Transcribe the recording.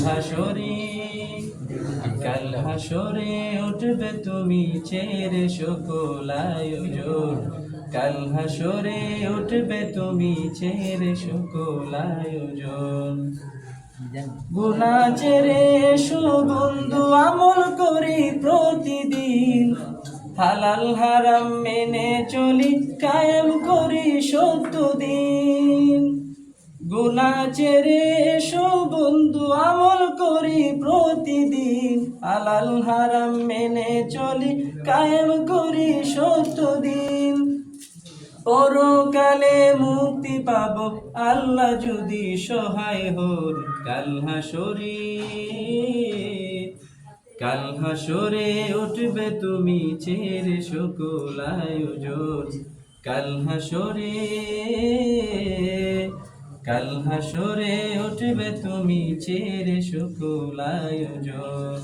হাসরে, কাল হাসরে উঠবে তুমি ছেড়ে সকল আয়োজন। কাল হাসরে উঠবে তুমি ছেড়ে সকল আয়োজন। গুনাহ ছেড়ে এসো বন্ধু, আমল করি প্রতিদিন। হালাল হারাম মেনে চলি, কায়েম করি সত্য দিন। গুনাহ ছেড়ে এসো বন্ধু, আমল করি প্রতিদিন। হালাল হারাম মেনে চলি, কায়েম করি সত্য দিন। পরকালে মুক্তি পাবো আল্লাহ যদি সহায় হন। কাল হাসরে, কাল হাসরে উঠবে তুমি ছেড়ে সকল আয়োজন। কাল হাসরে, কাল হাসরে উঠবে তুমি ছেড়ে সকল আয়োজন।